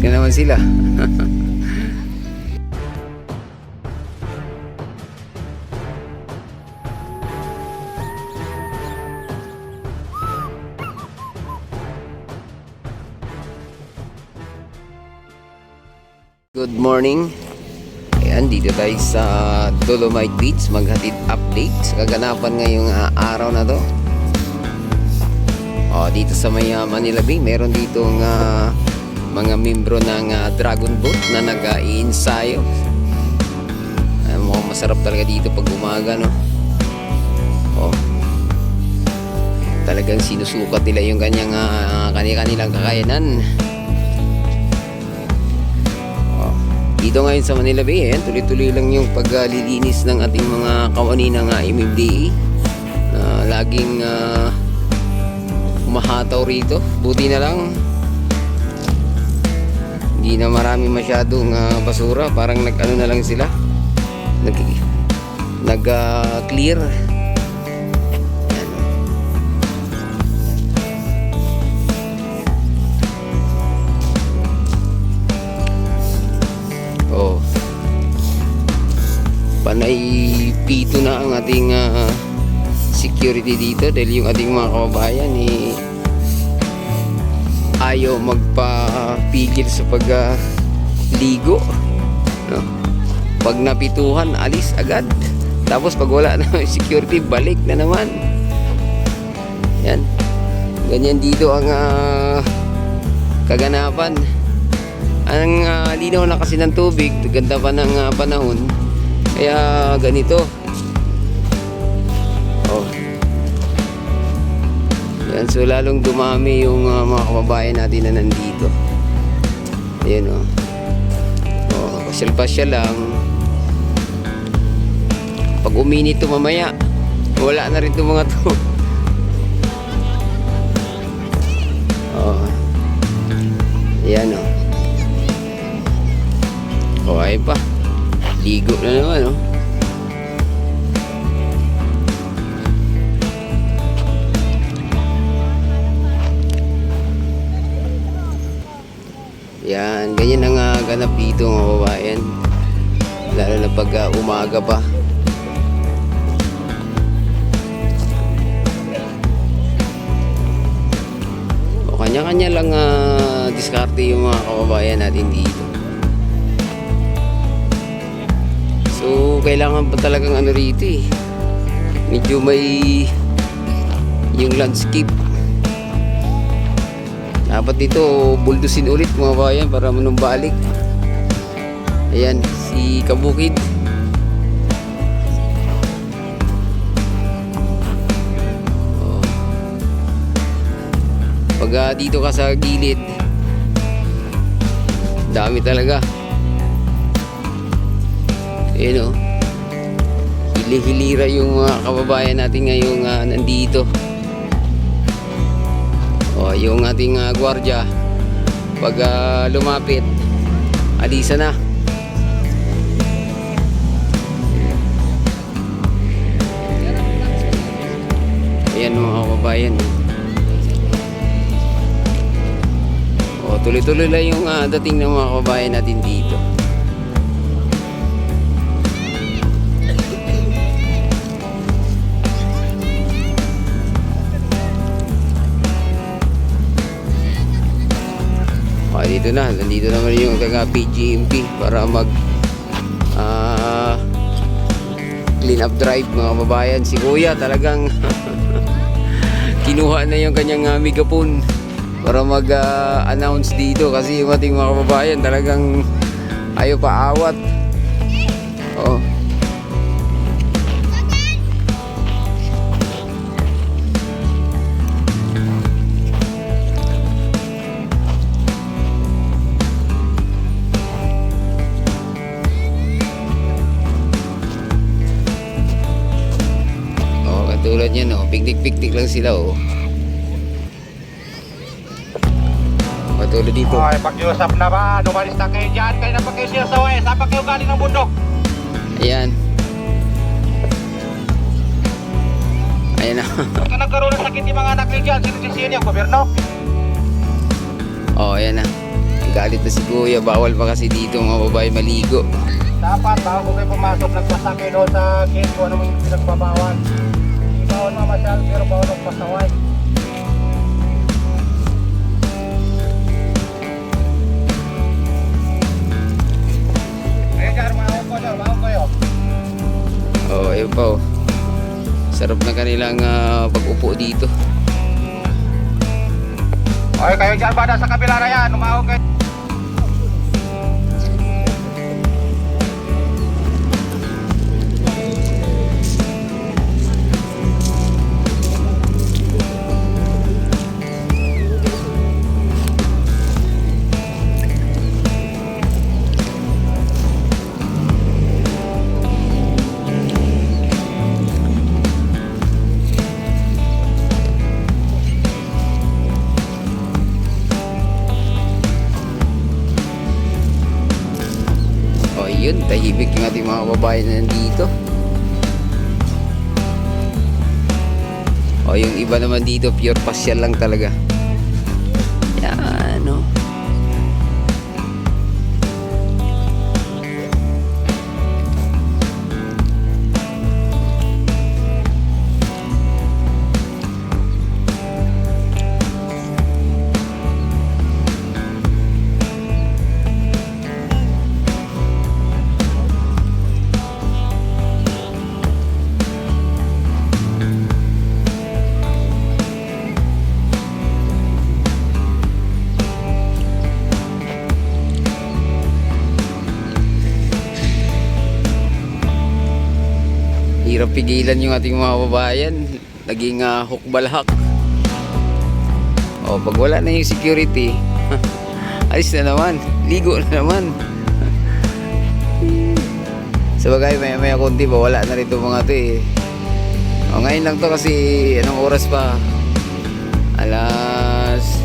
na naman sila. Good morning. Ayan, dito tayo sa Dolomite Beach, maghatid update sa kaganapan ngayong araw na to. Dito sa may Manila Bay, meron dito mga membro ng Dragon Boat na nag-iinsayo. Mukhang masarap talaga dito pag umaga, no? Talagang sinusukat nila yung kanilang kakayanan. Dito ngayon sa Manila Bay, tuloy-tuloy lang yung paglilinis ng ating mga kawani ng MMDA. Laging humahataw rito. Buti na lang hindi na marami masyadong basura. Parang nag-ano na lang sila, nag-clear. Panay pito na ang ating security dito dahil yung ating mga kababayan ayaw magpapigil sa pagligo, no? Pag napituhan, alis agad. Tapos pag wala na security, balik na naman. Yan, ganyan dito ang kaganapan. Ang linaw na kasi ng tubig, ganda pa ng panahon, kaya ganito. Yan, so lalong dumami yung mga kababayan natin na nandito. Ayan, pasyal-pasyal lang. Pag uminit ito mamaya, wala na rin itong mga to. Ayan, ay pa, ligo na naman, Yan, ganyan ang ganap dito, mga kababayan, lalo na pag umaga pa. Kanya-kanya lang diskarte yung mga kababayan natin dito. So kailangan pa talagang rito, medyo may yung landscape. Dapat dito buldusin ulit, mga bayan, para manumbalik. Ayan, si Kabukid. Pag dito ka sa gilid, dami talaga. Ayan, hili-hilira yung mga kababayan natin ngayong nandito. Yung ating gwardya, pag lumapit, alisa na. Ayan, mga kababayan. Tuloy-tuloy lang yung dating ng mga kababayan natin dito. Dito na, nandito naman yung taga PGMP para mag clean up drive, mga kababayan. Si Kuya talagang kinuha na yung kanyang megaphone para mag-announce dito, kasi yung ating mga kababayan talagang ayaw paawat. Katulad yan, piknik-piknik lang sila, Katulad dito. Pakiusap na ba? Numalis na kayo dyan. Kayo na pa kayo siya sa way. Saan pa kayo galing ng bundok? Ayan. Ayan na. Kung nagkaroon ng sakit yung mga anak niyo dyan, sino niyo, gobyerno? Ayan na. Galit na si kuya, bawal pa kasi dito mga babae maligo. Dapat bago kayo pumasok, nagbasa kayo doon sa gate kung ano yung pinagbabawal. Hindi bawal mamasyal, pero bawal magpasaway. Ayun dyan, mahon kayo. Oh, ayun pa oh. Sarap na kanilang pag-upo dito. Okay, kayo dyan ba sa kabila na yan, umahon kayo. Oh, yun, tahimik yung ating mga babae na nandito. Oh, yung iba naman dito, pure pasyal lang talaga. Yan, oh. Hirap pigilan yung ating mga babayan. Naging hukbalhak. O, pag wala na yung security, alis na naman. Ligo na naman. Sa bagay, maya konti ba, wala na rin itong mga to eh. O, ngayon lang to kasi, anong oras pa? Alas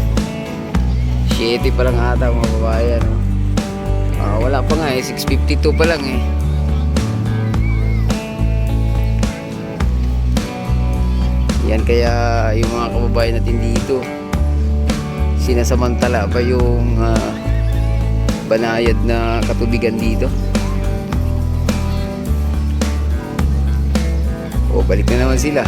7 pa lang ata mga babayan. Wala pa nga eh, 6:52 pa lang eh. Yan kaya yung mga kababayan natin dito, sinasamantala pa yung banayad na katubigan dito. O, balik na naman sila.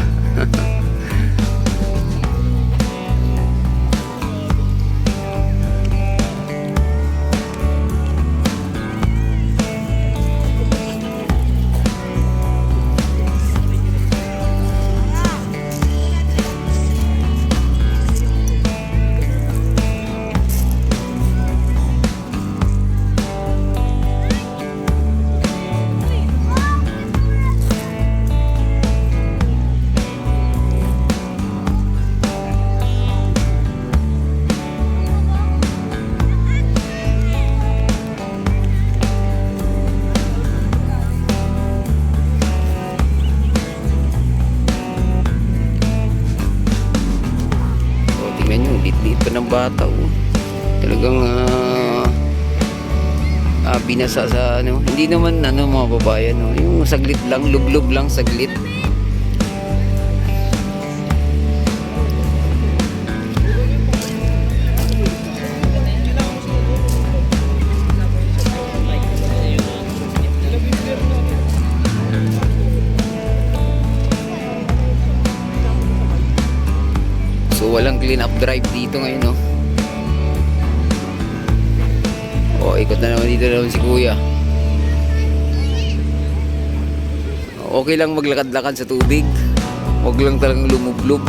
Liit pa ng bata oh. Talagang binasa sa ano. Hindi naman ano mga babayan no. Yung saglit lang, lublub lang saglit. So walang clean up drive dito ngayon no. O, ikot na naman dito naman si kuya. Okay lang maglakad-lakad sa tubig. Huwag lang talagang lumublob.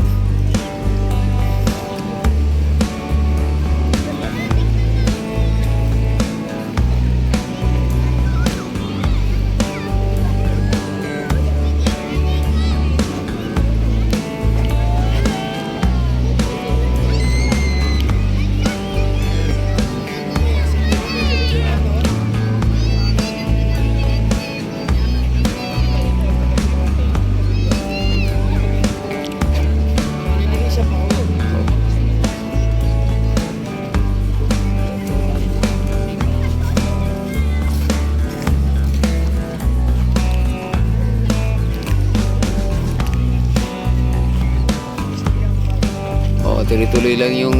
Tuloy-tuloy lang yung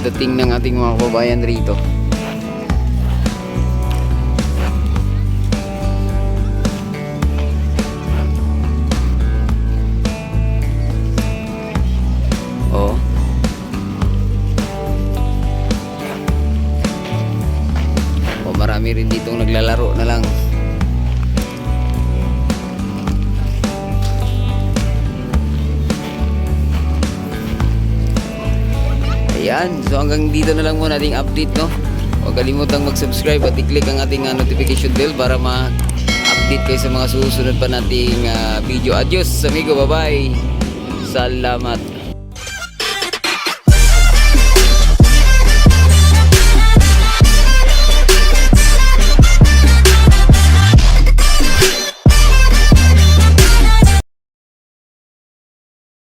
dating ng ating mga kababayan rito. Oh. O marami rin ditong naglalaro na lang. Ayan, so hanggang dito na lang muna ating update, no? Huwag kalimutang mag-subscribe at i-click ang ating notification bell para ma-update kayo sa mga susunod pa nating video. Adios, amigo, bye-bye. Salamat.